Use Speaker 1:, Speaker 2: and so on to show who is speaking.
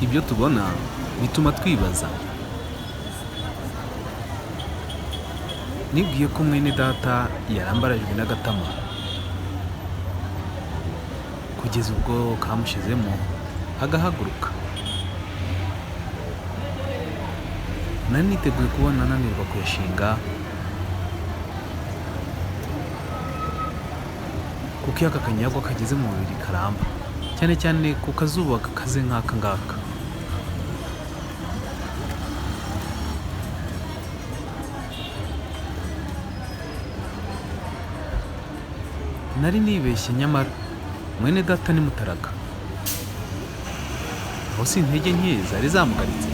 Speaker 1: ibyo tubona bituma twibaza. Nibwiye ko mwene data yarambarajwe n'agatama kugeza ubwo kamushizemo agahaguruka. Nari niteguye kubona ananirwa kuyashinga kuko iyo aka kanyagwa kageze mu mubiri karamba, cyane cyane ku kazuba gakaze nk'aka ngaka. Nari nibeshye, nyamara mwene data ni Mutaraga. Aho si intege nke zari zamugaritse.